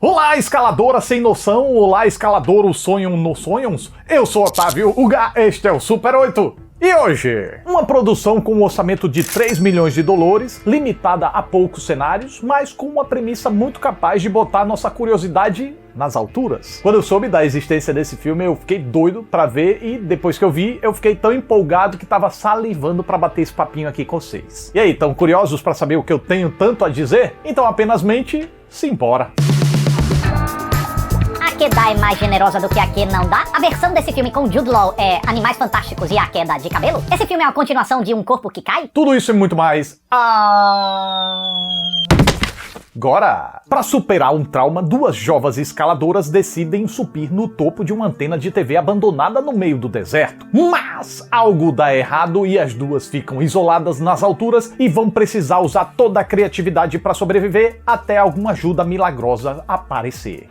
Olá, escaladora sem noção! Olá, escalador sonham nos sonhos? Eu sou Otávio Uga, este é o Super 8. E hoje, uma produção com um orçamento de 3 milhões de dólares, limitada a poucos cenários, mas com uma premissa muito capaz de botar nossa curiosidade nas alturas. Quando eu soube da existência desse filme, eu fiquei doido pra ver e depois que eu vi, eu fiquei tão empolgado que tava salivando pra bater esse papinho aqui com vocês. E aí, tão curiosos pra saber o que eu tenho tanto a dizer? Então apenas mente, simbora! A queda é mais generosa do que a que não dá? A versão desse filme com Jude Law é Animais Fantásticos e a Queda de Cabelo? Esse filme é a continuação de Um Corpo que Cai? Tudo isso e muito mais. Agora, para superar um trauma, duas jovens escaladoras decidem subir no topo de uma antena de TV abandonada no meio do deserto. Mas algo dá errado e as duas ficam isoladas nas alturas e vão precisar usar toda a criatividade para sobreviver até alguma ajuda milagrosa aparecer.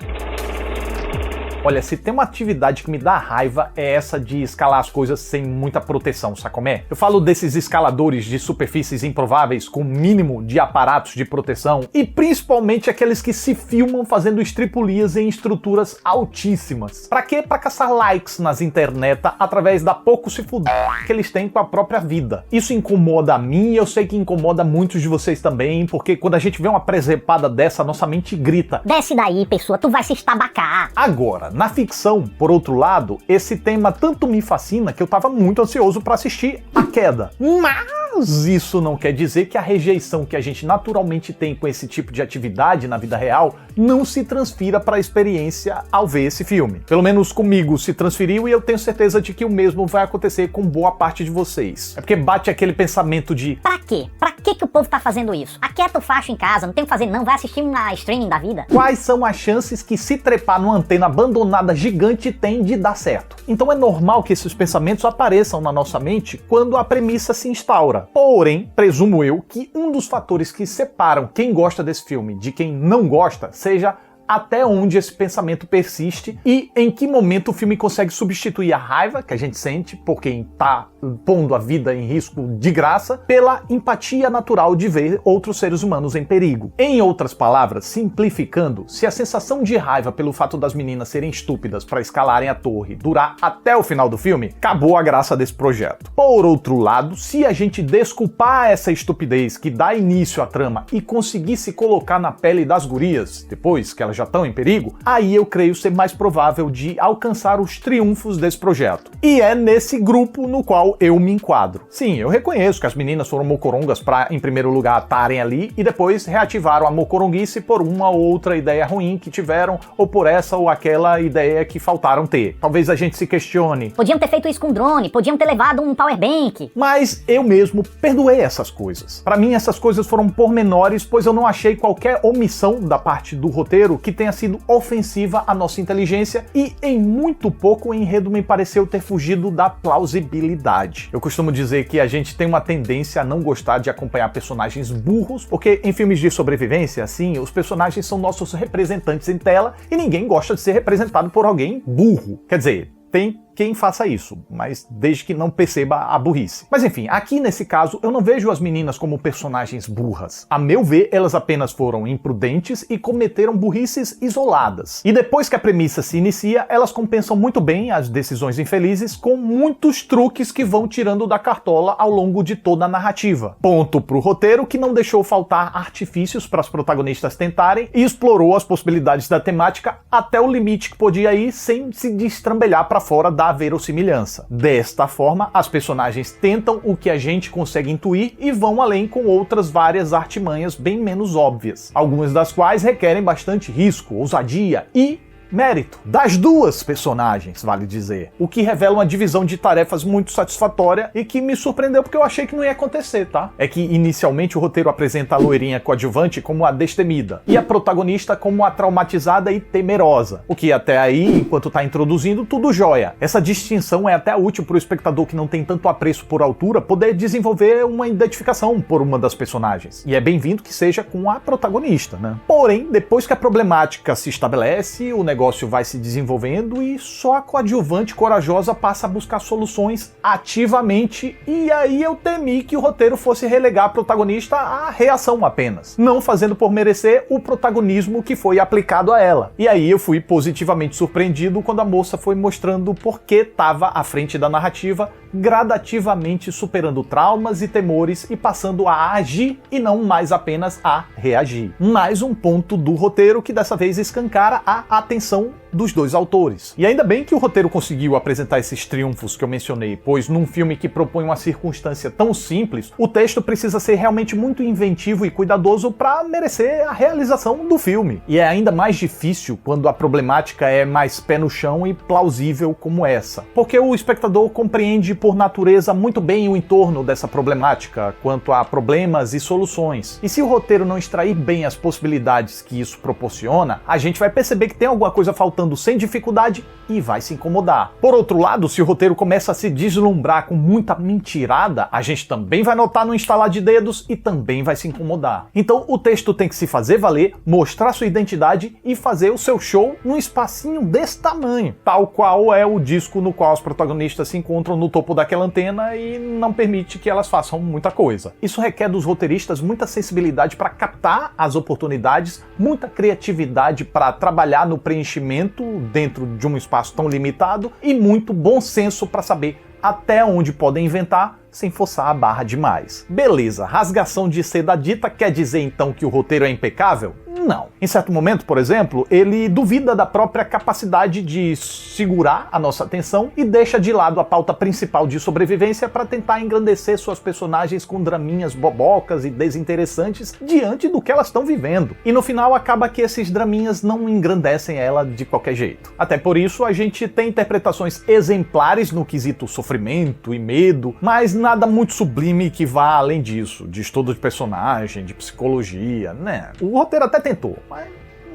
Olha, se tem uma atividade que me dá raiva é essa de escalar as coisas sem muita proteção, sabe como é? Eu falo desses escaladores de superfícies improváveis com mínimo de aparatos de proteção e principalmente aqueles que se filmam fazendo estripulias em estruturas altíssimas. Pra quê? Pra caçar likes nas internet através da pouco se fuder que eles têm com a própria vida. Isso incomoda a mim e eu sei que incomoda muitos de vocês também, porque quando a gente vê uma presepada dessa, nossa mente grita: desce daí, pessoa, tu vai se estabacar. Agora, na ficção, por outro lado, esse tema tanto me fascina que eu tava muito ansioso para assistir A Queda. Mas isso não quer dizer que a rejeição que a gente naturalmente tem com esse tipo de atividade na vida real não se transfira para a experiência ao ver esse filme. Pelo menos comigo se transferiu e eu tenho certeza de que o mesmo vai acontecer com boa parte de vocês. É porque bate aquele pensamento de: pra quê? Pra que o povo tá fazendo isso? Aquieta o facho em casa, não tem o que fazer não, vai assistir uma streaming da vida. Quais são as chances que se trepar numa antena abandonada gigante tem de dar certo? Então é normal que esses pensamentos apareçam na nossa mente quando a premissa se instaura. Porém, presumo eu que um dos fatores que separam quem gosta desse filme de quem não gosta seja até onde esse pensamento persiste e em que momento o filme consegue substituir a raiva que a gente sente por quem tá pondo a vida em risco de graça pela empatia natural de ver outros seres humanos em perigo. Em outras palavras, simplificando, se a sensação de raiva pelo fato das meninas serem estúpidas para escalarem a torre durar até o final do filme, acabou a graça desse projeto. Por outro lado, se a gente desculpar essa estupidez que dá início à trama e conseguir se colocar na pele das gurias, depois que elas já estão em perigo, aí eu creio ser mais provável de alcançar os triunfos desse projeto. E é nesse grupo no qual eu me enquadro. Sim, eu reconheço que as meninas foram mocorongas para, em primeiro lugar, estarem ali e depois reativaram a mocoronguice por uma ou outra ideia ruim que tiveram ou por essa ou aquela ideia que faltaram ter. Talvez a gente se questione: podiam ter feito isso com drone, podiam ter levado um powerbank. Mas eu mesmo perdoei essas coisas. Para mim essas coisas foram pormenores, pois eu não achei qualquer omissão da parte do roteiro que tenha sido ofensiva à nossa inteligência e em muito pouco o enredo me pareceu ter fugido da plausibilidade. Eu costumo dizer que a gente tem uma tendência a não gostar de acompanhar personagens burros, porque em filmes de sobrevivência, assim, os personagens são nossos representantes em tela e ninguém gosta de ser representado por alguém burro. Quer dizer, tem quem faça isso, mas desde que não perceba a burrice. Mas enfim, aqui nesse caso eu não vejo as meninas como personagens burras. A meu ver, elas apenas foram imprudentes e cometeram burrices isoladas. E depois que a premissa se inicia, elas compensam muito bem as decisões infelizes com muitos truques que vão tirando da cartola ao longo de toda a narrativa. Ponto pro roteiro que não deixou faltar artifícios para as protagonistas tentarem e explorou as possibilidades da temática até o limite que podia ir sem se destrambelhar para fora da verossimilhança. Desta forma, as personagens tentam o que a gente consegue intuir e vão além com outras várias artimanhas bem menos óbvias, algumas das quais requerem bastante risco, ousadia e mérito das duas personagens, vale dizer. O que revela uma divisão de tarefas muito satisfatória e que me surpreendeu porque eu achei que não ia acontecer, tá? É que inicialmente o roteiro apresenta a loirinha coadjuvante como a destemida e a protagonista como a traumatizada e temerosa. O que até aí, enquanto tá introduzindo, tudo jóia. Essa distinção é até útil pro espectador que não tem tanto apreço por altura poder desenvolver uma identificação por uma das personagens. E é bem-vindo que seja com a protagonista, né? Porém, depois que a problemática se estabelece, o negócio negócio vai se desenvolvendo e só a coadjuvante corajosa passa a buscar soluções ativamente, e aí eu temi que o roteiro fosse relegar a protagonista à reação apenas, não fazendo por merecer o protagonismo que foi aplicado a ela. E aí eu fui positivamente surpreendido quando a moça foi mostrando por que estava à frente da narrativa, gradativamente superando traumas e temores e passando a agir e não mais apenas a reagir. Mais um ponto do roteiro que dessa vez escancara a atenção dos dois autores. E ainda bem que o roteiro conseguiu apresentar esses triunfos que eu mencionei, pois num filme que propõe uma circunstância tão simples, o texto precisa ser realmente muito inventivo e cuidadoso para merecer a realização do filme. E é ainda mais difícil quando a problemática é mais pé no chão e plausível como essa, porque o espectador compreende por natureza muito bem o entorno dessa problemática, quanto a problemas e soluções. E se o roteiro não extrair bem as possibilidades que isso proporciona, a gente vai perceber que tem alguma coisa faltando sem dificuldade e vai se incomodar. Por outro lado, se o roteiro começa a se deslumbrar com muita mentirada, a gente também vai notar no instalar de dedos e também vai se incomodar. Então o texto tem que se fazer valer, mostrar sua identidade e fazer o seu show num espacinho desse tamanho, tal qual é o disco no qual os protagonistas se encontram no topo daquela antena e não permite que elas façam muita coisa. Isso requer dos roteiristas muita sensibilidade para captar as oportunidades, muita criatividade para trabalhar no preenchimento dentro de um espaço tão limitado e muito bom senso para saber até onde podem inventar sem forçar a barra demais. Beleza, rasgação de seda dita quer dizer então que o roteiro é impecável? Não. Em certo momento, por exemplo, ele duvida da própria capacidade de segurar a nossa atenção e deixa de lado a pauta principal de sobrevivência para tentar engrandecer suas personagens com draminhas bobocas e desinteressantes diante do que elas estão vivendo. E no final acaba que esses draminhas não engrandecem ela de qualquer jeito. Até por isso a gente tem interpretações exemplares no quesito sofrimento e medo, mas nada muito sublime que vá além disso, de estudo de personagem, de psicologia, né? O roteiro até tentou, mas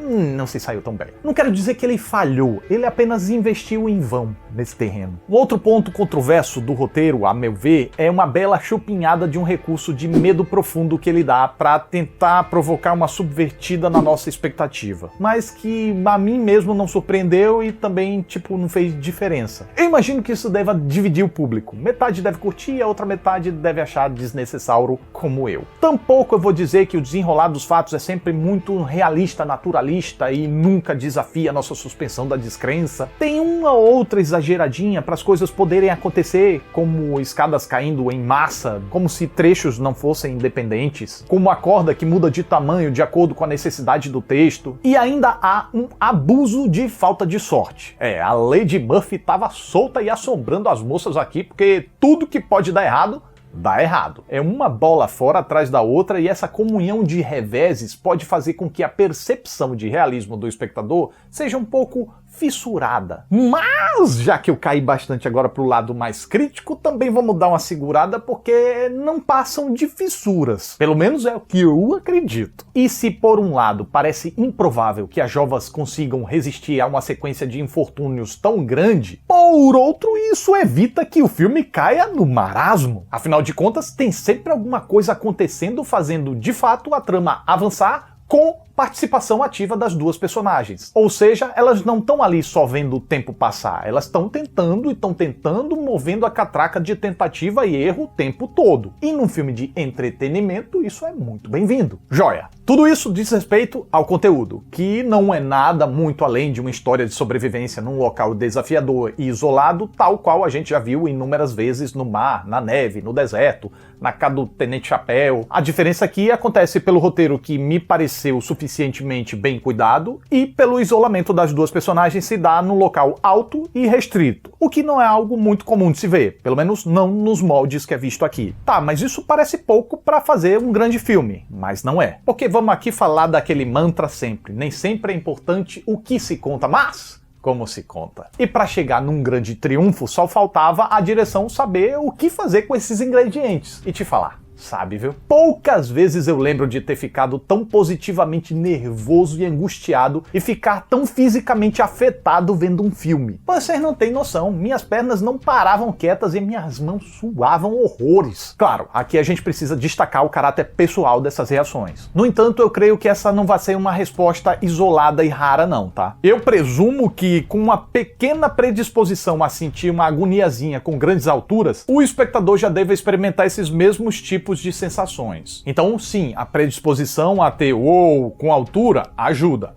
não se saiu tão bem. Não quero dizer que ele falhou, ele apenas investiu em vão nesse terreno. Um outro ponto controverso do roteiro, a meu ver, é uma bela chupinhada de um recurso de medo profundo que ele dá para tentar provocar uma subvertida na nossa expectativa, mas que a mim mesmo não surpreendeu e também, não fez diferença. Eu imagino que isso deva dividir o público. Metade deve curtir e a outra metade deve achar desnecessário, como eu. Tampouco eu vou dizer que o desenrolar dos fatos é sempre muito realista, naturalista e nunca desafia a nossa suspensão da descrença. Tem uma outra exageradinha para as coisas poderem acontecer, como escadas caindo em massa, como se trechos não fossem independentes, como a corda que muda de tamanho de acordo com a necessidade do texto, e ainda há um abuso de falta de sorte. A Lady Murphy estava solta e assombrando as moças aqui, porque tudo que pode dar errado, dá errado. É uma bola fora atrás da outra e essa comunhão de reveses pode fazer com que a percepção de realismo do espectador seja um pouco fissurada. Mas, já que eu caí bastante agora pro lado mais crítico, também vamos dar uma segurada porque não passam de fissuras. Pelo menos é o que eu acredito. E se por um lado parece improvável que as jovas consigam resistir a uma sequência de infortúnios tão grande, por outro isso evita que o filme caia no marasmo. Afinal de contas, tem sempre alguma coisa acontecendo fazendo de fato a trama avançar com participação ativa das duas personagens. Ou seja, elas não estão ali só vendo o tempo passar, elas estão tentando, movendo a catraca de tentativa e erro o tempo todo. E num filme de entretenimento, isso é muito bem-vindo. Joia! Tudo isso diz respeito ao conteúdo, que não é nada muito além de uma história de sobrevivência num local desafiador e isolado, tal qual a gente já viu inúmeras vezes no mar, na neve, no deserto, na casa do Tenente Chapéu. A diferença aqui acontece pelo roteiro que me pareceu suficientemente bem cuidado e pelo isolamento das duas personagens se dá num local alto e restrito, o que não é algo muito comum de se ver, pelo menos não nos moldes que é visto aqui. Tá, mas isso parece pouco para fazer um grande filme, mas não é. Porque vamos aqui falar daquele mantra sempre, nem sempre é importante o que se conta, mas como se conta. E para chegar num grande triunfo, só faltava a direção saber o que fazer com esses ingredientes. E te falar, sabe, viu? Poucas vezes eu lembro de ter ficado tão positivamente nervoso e angustiado e ficar tão fisicamente afetado vendo um filme. Vocês não têm noção, minhas pernas não paravam quietas e minhas mãos suavam horrores. Claro, aqui a gente precisa destacar o caráter pessoal dessas reações. No entanto, eu creio que essa não vai ser uma resposta isolada e rara não, tá? Eu presumo que com uma pequena predisposição a sentir uma agoniazinha com grandes alturas, o espectador já deve experimentar esses mesmos tipos de sensações. Então, sim, a predisposição a ter uou com altura ajuda.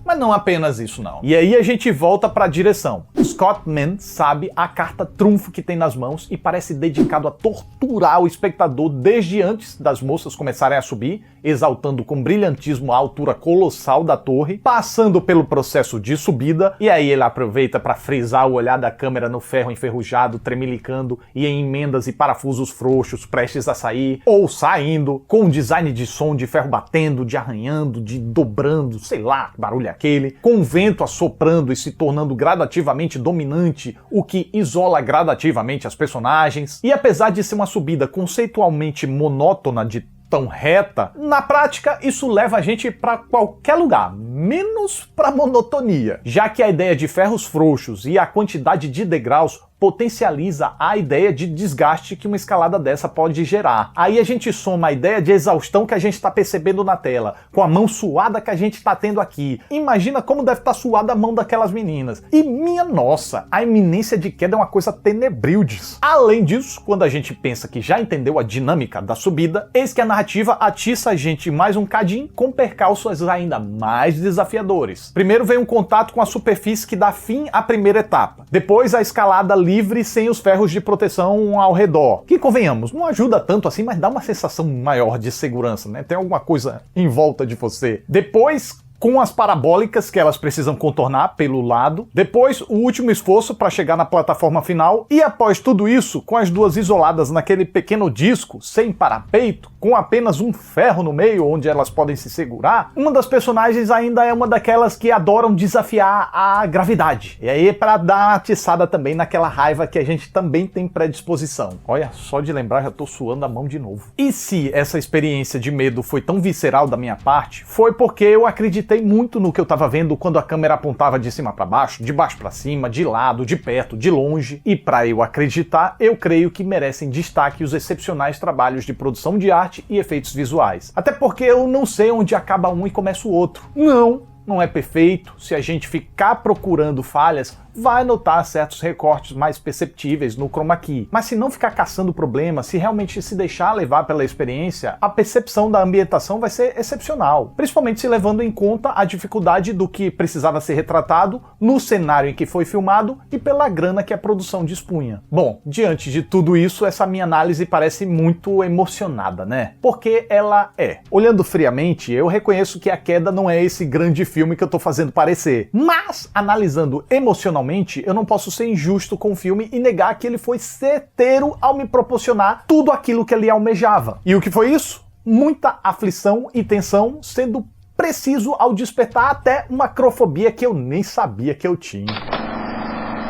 Mas não apenas isso, não. E aí a gente volta para a direção. Scott Mann sabe a carta trunfo que tem nas mãos e parece dedicado a torturar o espectador desde antes das moças começarem a subir, exaltando com brilhantismo a altura colossal da torre, passando pelo processo de subida, e aí ele aproveita para frisar o olhar da câmera no ferro enferrujado, tremelicando e em emendas e parafusos frouxos prestes a sair, ou saindo, com um design de som de ferro batendo, de arranhando, de dobrando, sei lá, que barulho é aquele, com o vento assoprando e se tornando gradativamente dominante, o que isola gradativamente as personagens. E apesar de ser uma subida conceitualmente monótona de tão reta, na prática isso leva a gente para qualquer lugar, menos para monotonia, já que a ideia de ferros frouxos e a quantidade de degraus potencializa a ideia de desgaste que uma escalada dessa pode gerar. Aí a gente soma a ideia de exaustão que a gente está percebendo na tela, com a mão suada que a gente está tendo aqui. Imagina como deve estar suada a mão daquelas meninas. E minha nossa, a iminência de queda é uma coisa tenebrildes. Além disso, quando a gente pensa que já entendeu a dinâmica da subida, eis que a narrativa atiça a gente mais um cadinho com percalços ainda mais desafiadores. Primeiro vem um contato com a superfície que dá fim à primeira etapa. Depois a escalada livre sem os ferros de proteção ao redor. Que, convenhamos, não ajuda tanto assim, mas dá uma sensação maior de segurança, né? Tem alguma coisa em volta de você. Depois, com as parabólicas que elas precisam contornar pelo lado. Depois, o último esforço para chegar na plataforma final. E após tudo isso, com as duas isoladas naquele pequeno disco, sem parapeito, com apenas um ferro no meio onde elas podem se segurar, uma das personagens ainda é uma daquelas que adoram desafiar a gravidade. E aí, para dar uma atiçada também naquela raiva que a gente também tem predisposição. Olha, só de lembrar já tô suando a mão de novo. E se essa experiência de medo foi tão visceral da minha parte, foi porque eu acreditei muito no que eu estava vendo quando a câmera apontava de cima para baixo, de baixo para cima, de lado, de perto, de longe. E para eu acreditar, eu creio que merecem destaque os excepcionais trabalhos de produção de arte e efeitos visuais. Até porque eu não sei onde acaba um e começa o outro. Não é perfeito. Se a gente ficar procurando falhas, vai notar certos recortes mais perceptíveis no chroma key. Mas se não ficar caçando problemas, se realmente se deixar levar pela experiência, a percepção da ambientação vai ser excepcional. Principalmente se levando em conta a dificuldade do que precisava ser retratado no cenário em que foi filmado e pela grana que a produção dispunha. Bom, diante de tudo isso, essa minha análise parece muito emocionada, né? Porque ela é. Olhando friamente, eu reconheço que A Queda não é esse grande filme que eu tô fazendo parecer. Mas, analisando emocionalmente, eu não posso ser injusto com o filme e negar que ele foi certeiro ao me proporcionar tudo aquilo que ele almejava. E o que foi isso? Muita aflição e tensão, sendo preciso ao despertar até uma acrofobia que eu nem sabia que eu tinha.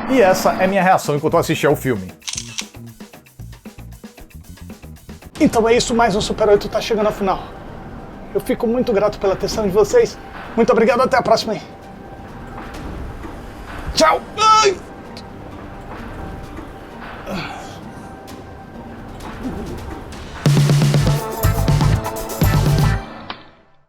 E essa é minha reação enquanto eu assistia ao filme. Então é isso, mais um Super 8 tá chegando ao final. Eu fico muito grato pela atenção de vocês. Muito obrigado, até a próxima aí. Tchau!